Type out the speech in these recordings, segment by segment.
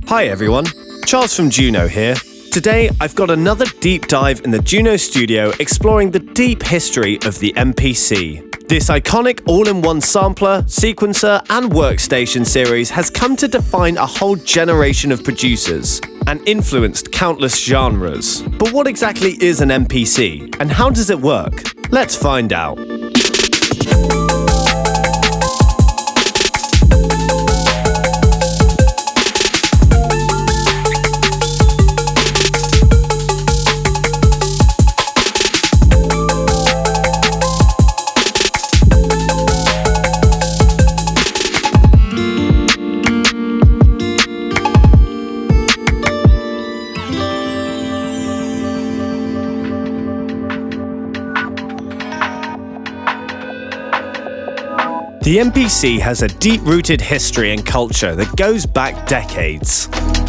Hi everyone, Charles from Juno here. Today I've got another deep dive in the Juno Studio exploring the deep history of the MPC. This iconic all-in-one sampler, sequencer and workstation series has come to define a whole generation of producers and influenced countless genres. But what exactly is an MPC and how does it work? Let's find out. The MPC has a deep-rooted history and culture that goes back decades.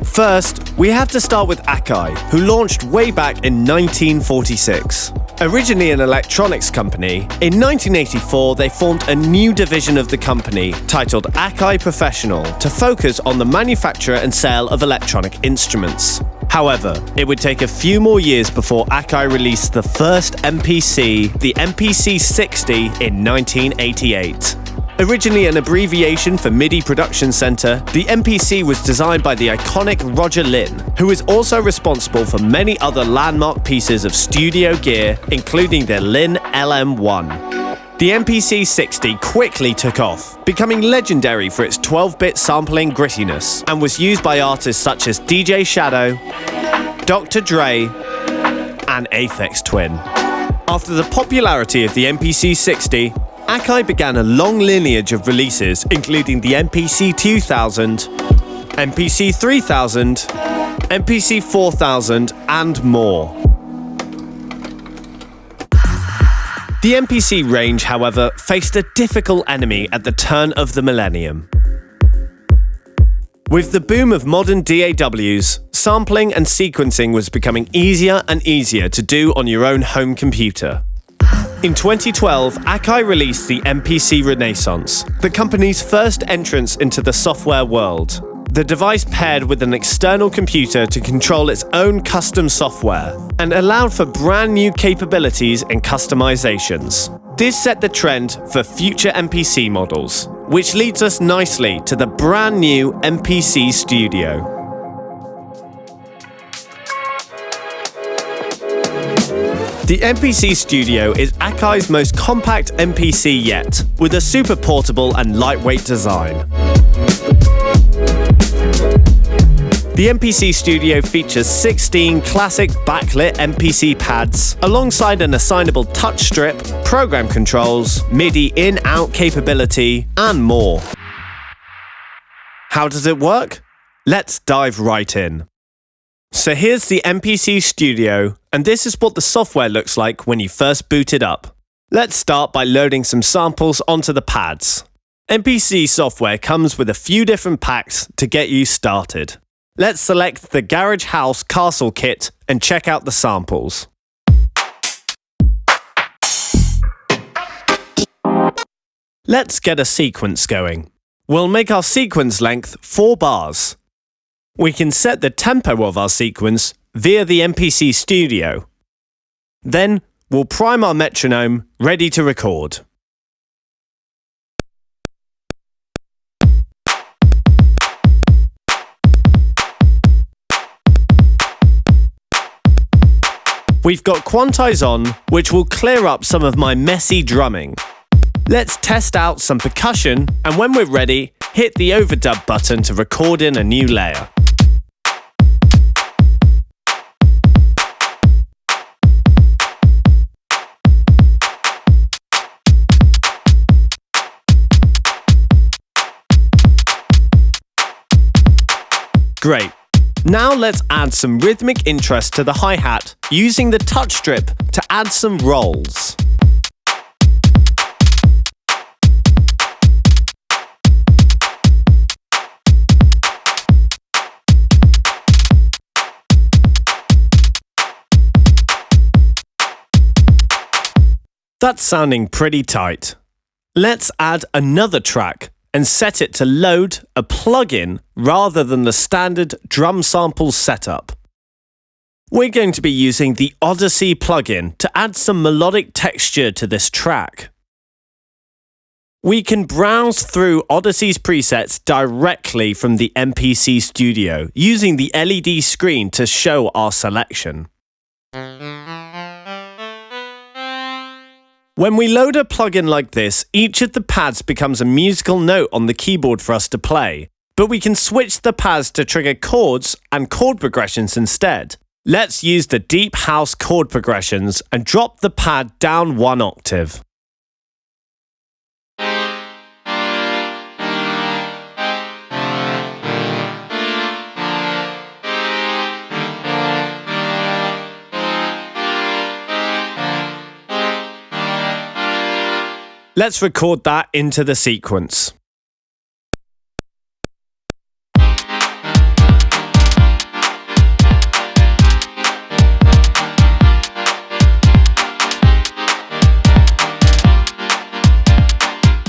First, we have to start with Akai, who launched way back in 1946. Originally an electronics company, in 1984 they formed a new division of the company titled Akai Professional to focus on the manufacture and sale of electronic instruments. However, it would take a few more years before Akai released the first MPC, the MPC 60, in 1988. Originally an abbreviation for MIDI Production Center, the MPC was designed by the iconic Roger Linn, who is also responsible for many other landmark pieces of studio gear, including the Linn LM1. The MPC 60 quickly took off, becoming legendary for its 12-bit sampling grittiness, and was used by artists such as DJ Shadow, Dr. Dre, and Aphex Twin. After the popularity of the MPC 60, Akai began a long lineage of releases, including the MPC 2000, MPC 3000, MPC 4000, and more. The MPC range, however, faced a difficult enemy at the turn of the millennium. With the boom of modern DAWs, sampling and sequencing was becoming easier and easier to do on your own home computer. In 2012, Akai released the MPC Renaissance, the company's first entrance into the software world. The device paired with an external computer to control its own custom software and allowed for brand new capabilities and customizations. This set the trend for future MPC models, which leads us nicely to the brand new MPC Studio. The MPC Studio is Akai's most compact MPC yet, with a super portable and lightweight design. The MPC Studio features 16 classic backlit MPC pads, alongside an assignable touch strip, program controls, MIDI in-out capability, and more. How does it work? Let's dive right in. So here's the MPC Studio, and this is what the software looks like when you first boot it up. Let's start by loading some samples onto the pads. MPC software comes with a few different packs to get you started. Let's select the Garage House Castle kit and check out the samples. Let's get a sequence going. We'll make our sequence length 4 bars. We can set the tempo of our sequence via the MPC Studio. Then we'll prime our metronome, ready to record. We've got quantize on, which will clear up some of my messy drumming. Let's test out some percussion, and when we're ready, hit the overdub button to record in a new layer. Great. Now let's add some rhythmic interest to the hi-hat using the touch strip to add some rolls. That's sounding pretty tight. Let's add another track and set it to load a plugin rather than the standard drum sample setup. We're going to be using the Odyssey plugin to add some melodic texture to this track. We can browse through Odyssey's presets directly from the MPC Studio using the LED screen to show our selection. When we load a plugin like this, each of the pads becomes a musical note on the keyboard for us to play, but we can switch the pads to trigger chords and chord progressions instead. Let's use the deep house chord progressions and drop the pad down 1 octave. Let's record that into the sequence.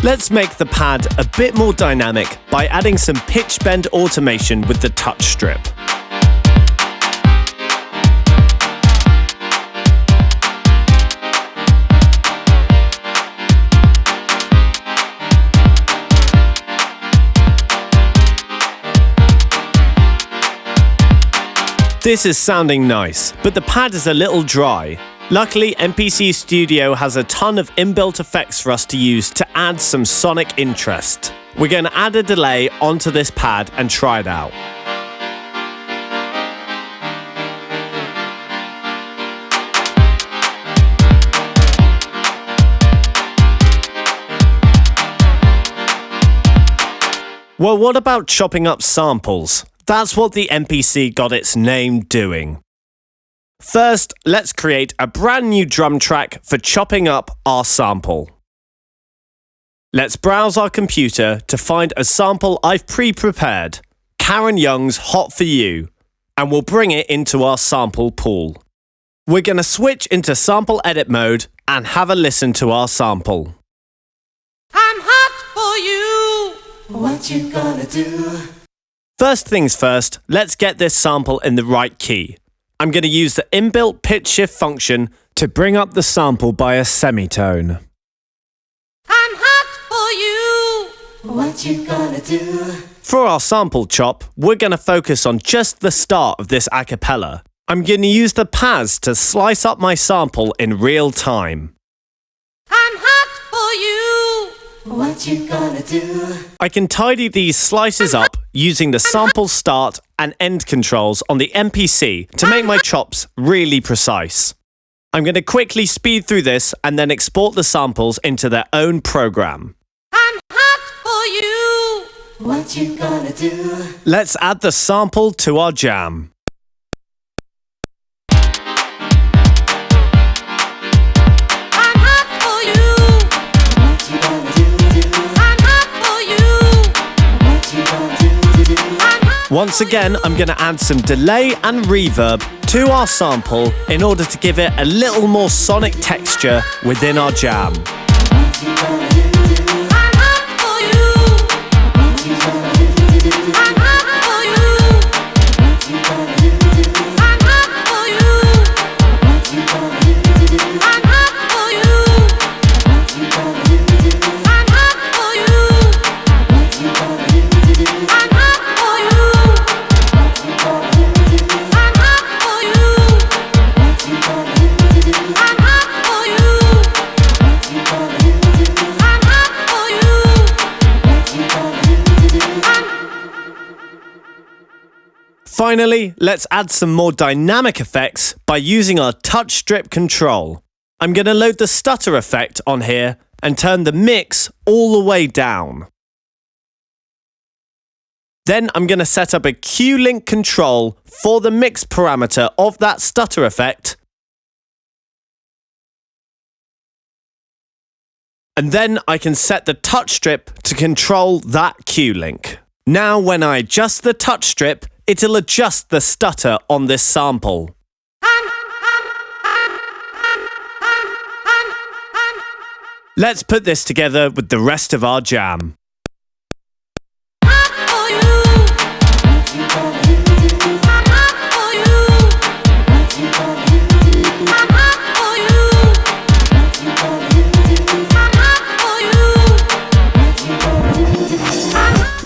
Let's make the pad a bit more dynamic by adding some pitch bend automation with the touch strip. This is sounding nice, but the pad is a little dry. Luckily, MPC Studio has a ton of inbuilt effects for us to use to add some sonic interest. We're going to add a delay onto this pad and try it out. Well, what about chopping up samples? That's what the MPC got its name doing. First, let's create a brand new drum track for chopping up our sample. Let's browse our computer to find a sample I've pre-prepared, Karen Young's Hot For You, and we'll bring it into our sample pool. We're going to switch into sample edit mode and have a listen to our sample. I'm hot for you. What you gonna do? First things first, let's get this sample in the right key. I'm going to use the inbuilt pitch shift function to bring up the sample by a semitone. I'm hot for you. What you gonna do? For our sample chop, we're going to focus on just the start of this a cappella. I'm going to use the pads to slice up my sample in real time. I'm hot for you. What you gonna do? I can tidy these slices up using the sample start and end controls on the MPC to make my chops really precise. I'm going to quickly speed through this and then export the samples into their own program. I'm hot for you. What you gonna do? Let's add the sample to our jam. Once again, I'm going to add some delay and reverb to our sample in order to give it a little more sonic texture within our jam. Finally, let's add some more dynamic effects by using our touch strip control. I'm going to load the stutter effect on here and turn the mix all the way down. Then I'm going to set up a Q-link control for the mix parameter of that stutter effect. And then I can set the touch strip to control that Q-link. Now when I adjust the touch strip, it'll adjust the stutter on this sample. Let's put this together with the rest of our jam.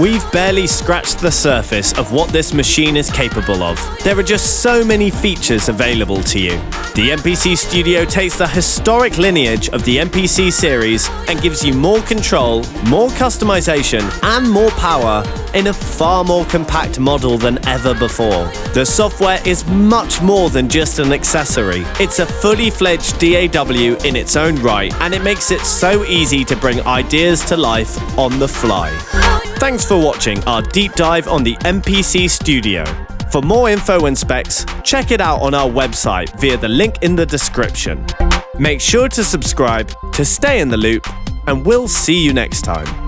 we've barely scratched the surface of what this machine is capable of. There are just so many features available to you. The MPC Studio takes the historic lineage of the MPC series and gives you more control, more customization, and more power in a far more compact model than ever before. The software is much more than just an accessory. It's a fully fledged DAW in its own right, and it makes it so easy to bring ideas to life on the fly. Thanks for watching our deep dive on the MPC Studio. For more info and specs, check it out on our website via the link in the description. Make sure to subscribe to stay in the loop, and we'll see you next time.